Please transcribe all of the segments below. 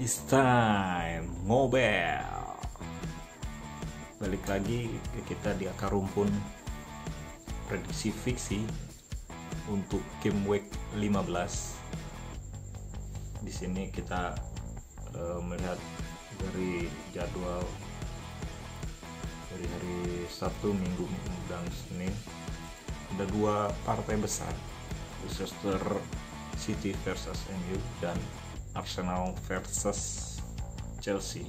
It's time ngobel. Balik lagi ke kita di akar rumpun prediksi fiksi untuk game week 15. Di sini kita melihat dari jadwal dari hari Sabtu, Minggu, dan Senin. Ada dua partai besar, Leicester City versus MU dan Arsenal versus Chelsea.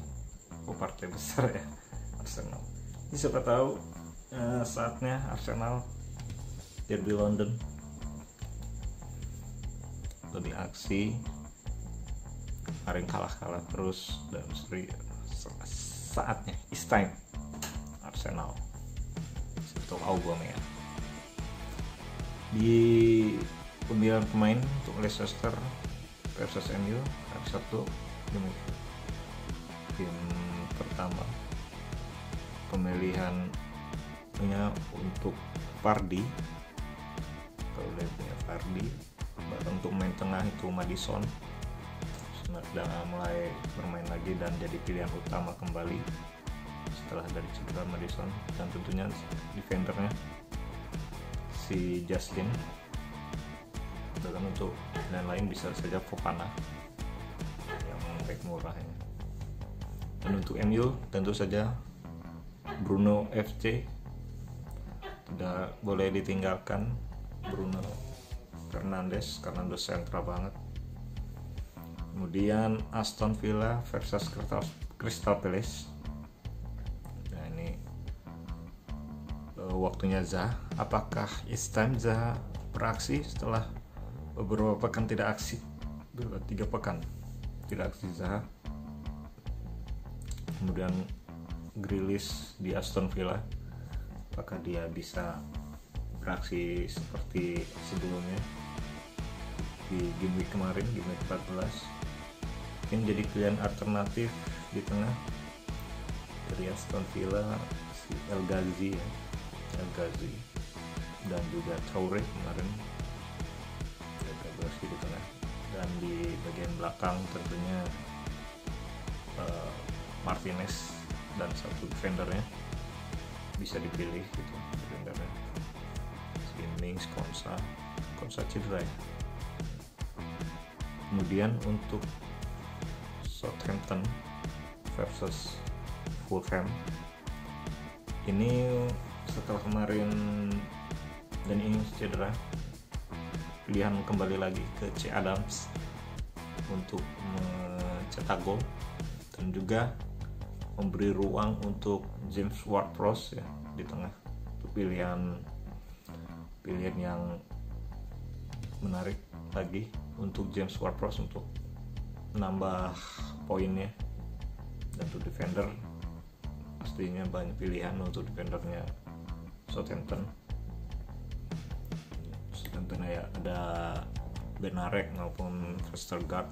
Partai besar ya, Arsenal. Ini siapa tahu saatnya Arsenal derby London lebih aksi. Kemarin kalah terus dan saatnya it's time Arsenal untuk Aubameyang. Di pemilihan pemain untuk Leicester versus MU hari Sabtu, game pertama pemilihannya untuk Vardy. Kalau dia punya Vardy, bahkan untuk main tengah itu Maddison sudah mulai bermain lagi dan jadi pilihan utama kembali setelah dari cedera Maddison, dan tentunya defendernya si Justin. Dan untuk pilihan lain bisa saja Fofana yang back murahnya. Dan untuk MU tentu saja Bruno FC, tidak boleh ditinggalkan Bruno Fernandes karena udah sentra banget. Kemudian Aston Villa versus Crystal Palace. Nah ini waktunya Zaha. Apakah it's time Zaha beraksi setelah beberapa pekan tidak aksi? 3 pekan tidak aksi Zaha. Kemudian Grealish di Aston Villa, apakah dia bisa beraksi seperti sebelumnya di game week kemarin, game week 14? Mungkin jadi pilihan alternatif di tengah dari Aston Villa si El Ghazi dan juga Traore kemarin beraksi di tengah. Dan di bagian belakang tentunya Martinez dan satu defendernya bisa dipilih gitu, defendernya si Mings, Konsa cedera ya. Kemudian untuk Southampton versus Fulham, ini setelah kemarin dan ini cedera, pilihan kembali lagi ke C. Adams untuk mencetak gol dan juga memberi ruang untuk James Ward-Prowse ya di tengah. Itu pilihan yang menarik lagi untuk James Ward-Prowse untuk menambah poinnya. Dan untuk defender pastinya banyak pilihan untuk defendernya Southampton ya, ada Benarek maupun Vestergaard,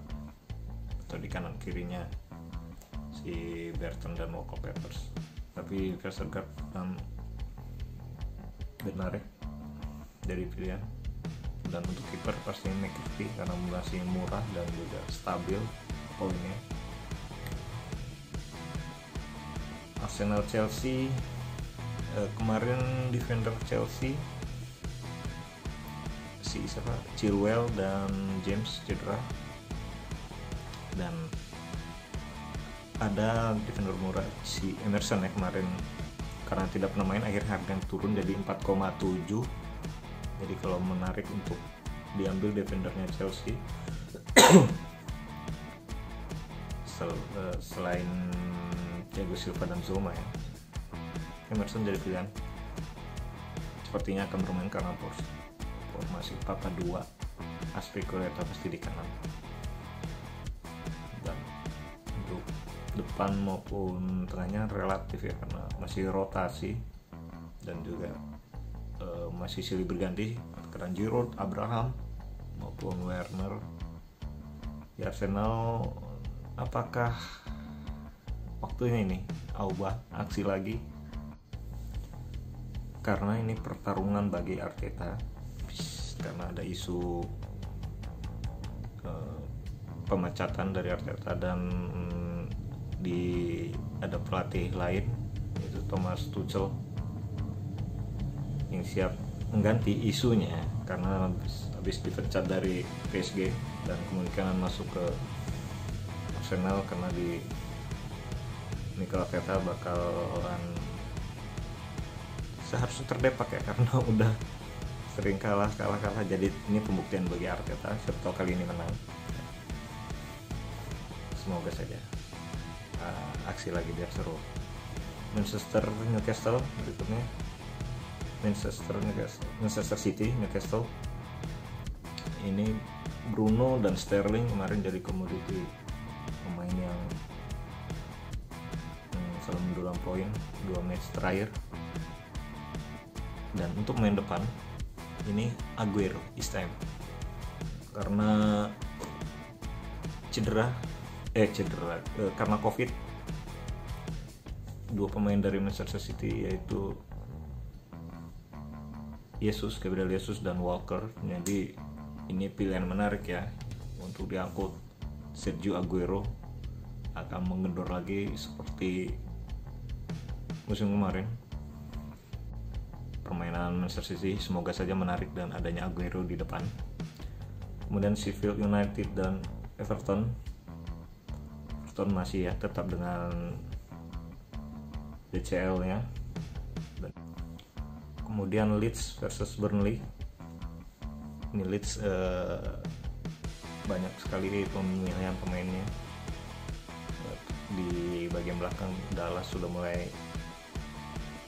atau di kanan kirinya si Bertrand dan Walker-Peters. Tapi Vestergaard dan Benarek dari pilihan. Dan untuk kiper pastinya McAfee karena masih murah dan juga stabil poinnya. Arsenal Chelsea, kemarin defender Chelsea si Chilwell dan James cedera, dan ada defender murah si Emerson ya kemarin karena tidak pernah main, akhirnya harganya turun jadi 4,7. Jadi kalau menarik untuk diambil defendernya Chelsea selain Thiago Silva dan Zuma ya, Emerson jadi pilihan. Sepertinya akan bermain karena formasi 4-2, Aspilicueta pasti di kanan. Dan untuk depan maupun tengahnya relatif ya karena masih rotasi dan juga masih silih berganti karena Giroud, Abraham maupun Werner. Di Arsenal, apakah waktunya ini Auba aksi lagi? Karena ini pertarungan bagi Arteta, karena ada isu pemecatan dari Arteta dan ada pelatih lain yaitu Thomas Tuchel yang siap mengganti isunya karena habis dipecat dari PSG dan kemungkinan masuk ke Arsenal karena di Mikel Arteta bakalan seharusnya terdepak ya karena udah sering kalah, jadi ini pembuktian bagi Arteta, siapa tahu kali ini menang. Semoga saja aksi lagi biar seru. Manchester Newcastle berikutnya. Manchester City Newcastle. Ini Bruno dan Sterling kemarin jadi komoditi pemain yang selalu mendulang poin 2 match terakhir. Dan untuk main depan ini Aguero this time karena cedera karena COVID. Dua pemain dari Manchester City yaitu Gabriel Jesus dan Walker, jadi ini pilihan menarik ya untuk diangkut. Sergio Aguero akan mengendor lagi seperti musim kemarin. Permainan Manchester City semoga saja menarik dan adanya Aguero di depan. Kemudian Sheffield United dan Everton masih ya tetap dengan DCL nya. Kemudian Leeds versus Burnley. Ini Leeds banyak sekali pemilihan pemainnya. Di bagian belakang Dallas sudah mulai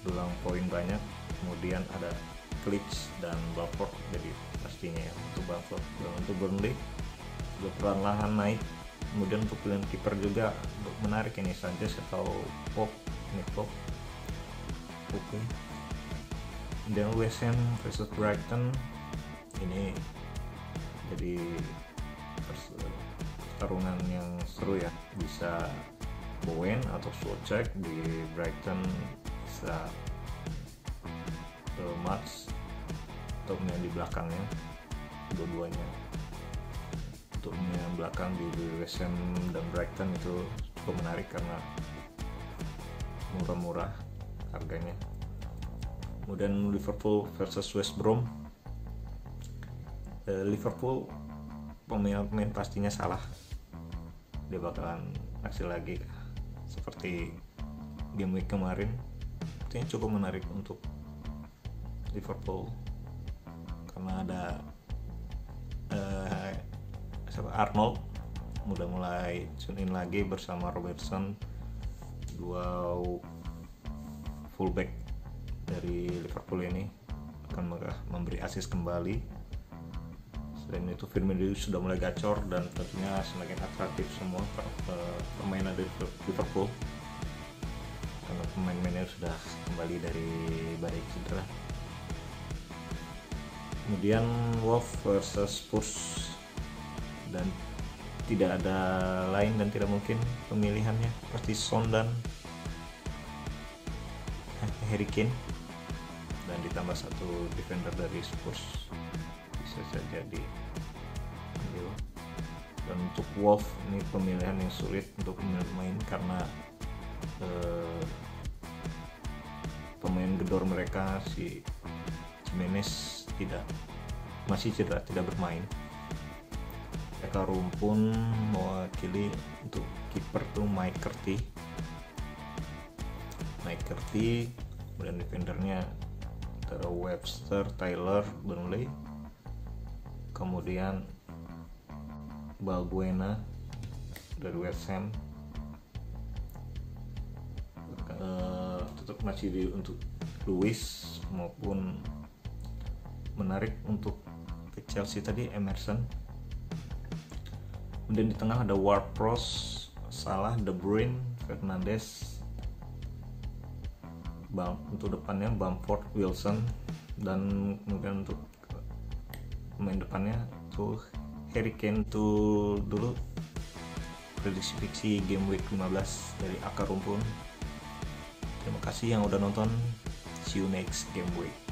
dulang poin banyak. Kemudian ada Klitsch dan Bamford jadi pastinya ya untuk Bamford. Dan untuk Burnley sudah perlahan naik. Kemudian untuk pilihan kiper juga menarik ini, Sanchez atau Nick Pope. Oke. Dan West Ham versus Brighton ini jadi pertarungan yang seru ya, bisa Bowen atau Soucek. Di Brighton bisa Mats atau yang di belakangnya, dua-duanya. Untuk yang belakang di West Ham dan Brighton itu cukup menarik karena murah-murah harganya. Kemudian Liverpool versus West Brom. Liverpool pemain pastinya salah, dia bakalan aksi lagi seperti game week kemarin. Ini cukup menarik untuk Liverpool karena ada Arnold udah mulai tune in lagi bersama Robertson, dua fullback dari Liverpool ini akan memberi assist kembali. Selain itu Firmino sudah mulai gacor dan tentunya semakin atraktif semua permainan dari Liverpool karena pemain-pemainnya sudah kembali dari badai cedera. Kemudian Wolves versus Spurs, dan tidak ada lain dan tidak mungkin pemilihannya pasti Son dan Harry Kane, dan ditambah satu defender dari Spurs bisa saja diambil. Dan untuk Wolves ini pemilihan yang sulit untuk pemain karena pemain gedor mereka si Jimenez masih cedera, tidak bermain. Eka Rumpun mewakili untuk kiper tuh Mike Carty, kemudian defendernya antara Webster, Taylor, Burnley, kemudian Balbuena dari West Ham. Tetap masih untuk Lewis maupun menarik untuk ke Chelsea tadi Emerson. Kemudian di tengah ada Ward-Prowse, Salah, De Bruyne, Fernandes. Untuk depannya Bamford, Wilson, dan kemudian untuk pemain depannya tuh Harry Kane. Tuh dulu prediksi game week 15 dari Akar Rumpun. Terima kasih yang udah nonton. See you next game week.